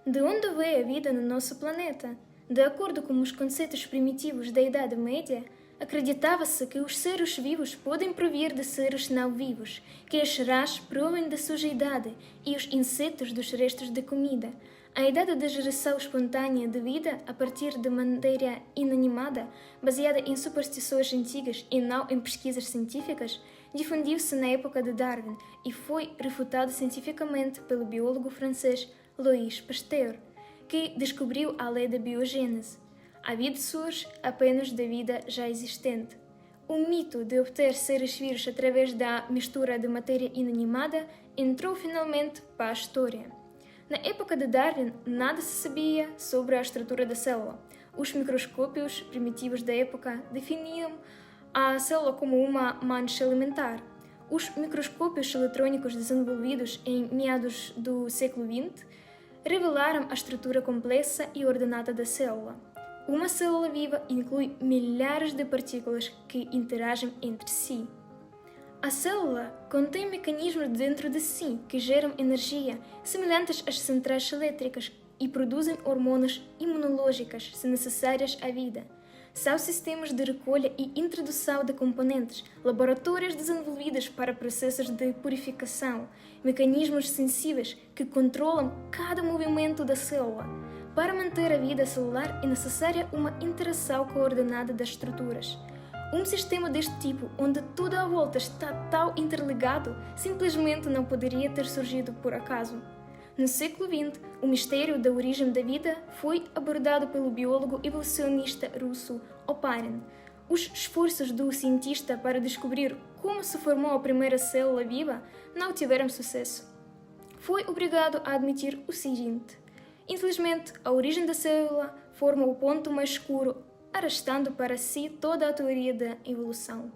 De onde veio a vida no nosso planeta? De acordo com os conceitos primitivos da Idade Média, acreditava-se que os seres vivos podem provir de seres não vivos, que as rãs provêm da sujidade e os insetos dos restos de comida. A ideia da geração espontânea de vida a partir de matéria inanimada, baseada em superstições antigas e não em pesquisas científicas, difundiu-se na época de Darwin e foi refutada cientificamente pelo biólogo francês Louis Pasteur, que descobriu a lei da biogênese. A vida surge apenas da vida já existente. O mito de obter seres vivos através da mistura de matéria inanimada entrou finalmente para a história. Na época de Darwin, nada se sabia sobre a estrutura da célula. Os microscópios primitivos da época definiam a célula como uma mancha elementar. Os microscópios eletrônicos desenvolvidos em meados do século XX revelaram a estrutura complexa e ordenada da célula. Uma célula viva inclui milhares de partículas que interagem entre si. A célula contém mecanismos dentro de si que geram energia, semelhantes às centrais elétricas, e produzem hormonas imunológicas se necessárias à vida. São sistemas de recolha e introdução de componentes, laboratórios desenvolvidos para processos de purificação, mecanismos sensíveis que controlam cada movimento da célula. Para manter a vida celular é necessária uma interação coordenada das estruturas. Um sistema deste tipo, onde tudo à volta está tão interligado, simplesmente não poderia ter surgido por acaso. No século XX, o mistério da origem da vida foi abordado pelo biólogo evolucionista russo Oparin. Os esforços do cientista para descobrir como se formou a primeira célula viva não tiveram sucesso. Foi obrigado a admitir o seguinte: infelizmente, a origem da célula forma o ponto mais escuro, arrastando para si toda a teoria da evolução.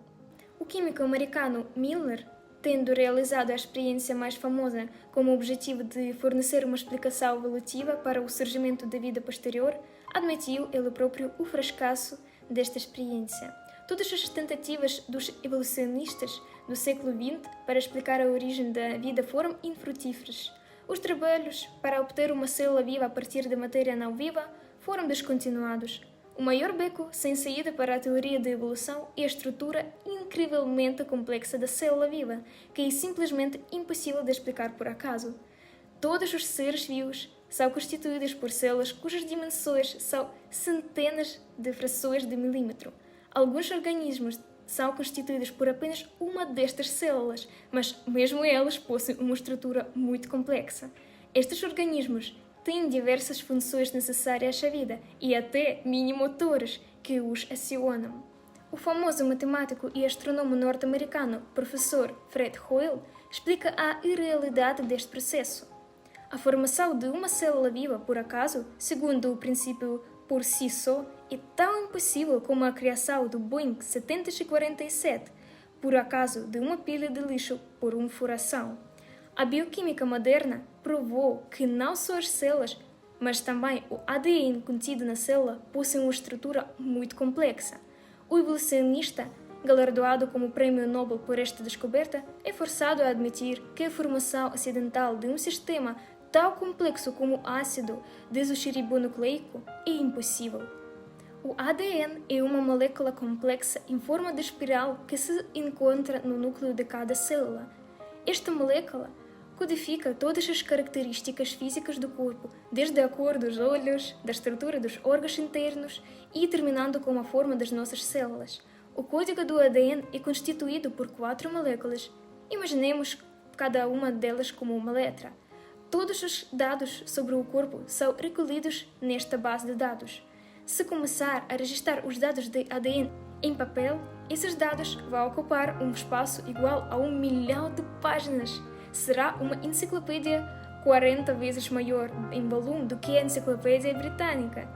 O químico americano Miller, tendo realizado a experiência mais famosa com o objetivo de fornecer uma explicação evolutiva para o surgimento da vida posterior, admitiu ele próprio o fracasso desta experiência. Todas as tentativas dos evolucionistas do século XX para explicar a origem da vida foram infrutíferas. Os trabalhos para obter uma célula viva a partir de matéria não viva foram descontinuados. O maior beco sem saída para a teoria da evolução é a estrutura incrivelmente complexa da célula viva, que é simplesmente impossível de explicar por acaso. Todos os seres vivos são constituídos por células cujas dimensões são centenas de frações de milímetro. Alguns organismos são constituídos por apenas uma destas células, mas mesmo elas possuem uma estrutura muito complexa. Estes organismos têm diversas funções necessárias à vida e até mini-motores que os acionam. O famoso matemático e astrónomo norte-americano professor Fred Hoyle explica a irrealidade deste processo. A formação de uma célula viva por acaso, segundo o princípio por si só, é tão impossível como a criação do Boeing 747 por acaso de uma pilha de lixo por um furação. A bioquímica moderna provou que não só as células, mas também o ADN contido na célula possuem uma estrutura muito complexa. O evolucionista, galardoado com o Prêmio Nobel por esta descoberta, é forçado a admitir que a formação acidental de um sistema tão complexo como o ácido desoxirribonucleico é impossível. O ADN é uma molécula complexa em forma de espiral que se encontra no núcleo de cada célula. Esta molécula codifica todas as características físicas do corpo, desde a cor dos olhos, da estrutura dos órgãos internos e terminando com a forma das nossas células. O código do ADN é constituído por 4 moléculas. Imaginemos cada uma delas como uma letra. Todos os dados sobre o corpo são recolhidos nesta base de dados. Se começar a registrar os dados de ADN em papel, esses dados vão ocupar um espaço igual a 1 milhão de páginas. Será uma enciclopédia 40 vezes maior em volume do que a enciclopédia britânica.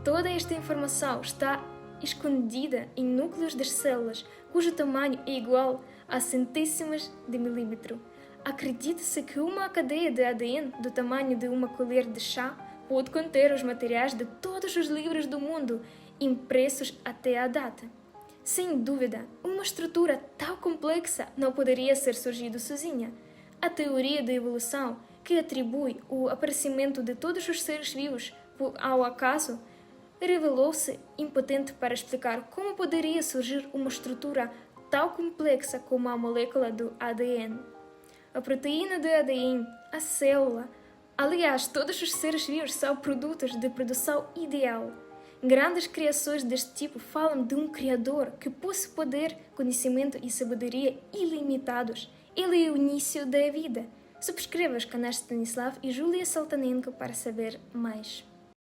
Toda esta informação está escondida em núcleos das células, cujo tamanho é igual a centésimas de milímetro. Acredita-se que uma cadeia de ADN do tamanho de uma colher de chá pode conter os materiais de todos os livros do mundo, impressos até a data. Sem dúvida, uma estrutura tão complexa não poderia ser surgido sozinha. A teoria da evolução, que atribui o aparecimento de todos os seres vivos ao acaso, revelou-se impotente para explicar como poderia surgir uma estrutura tão complexa como a molécula do ADN. A proteína de ADN, a célula. Aliás, todos os seres vivos são produtos de produção ideal. Grandes criações deste tipo falam de um Criador que possui poder, conhecimento e sabedoria ilimitados. Ele é o início da vida. Subscreva os canais Stanislav e Julia Saltanenko para saber mais.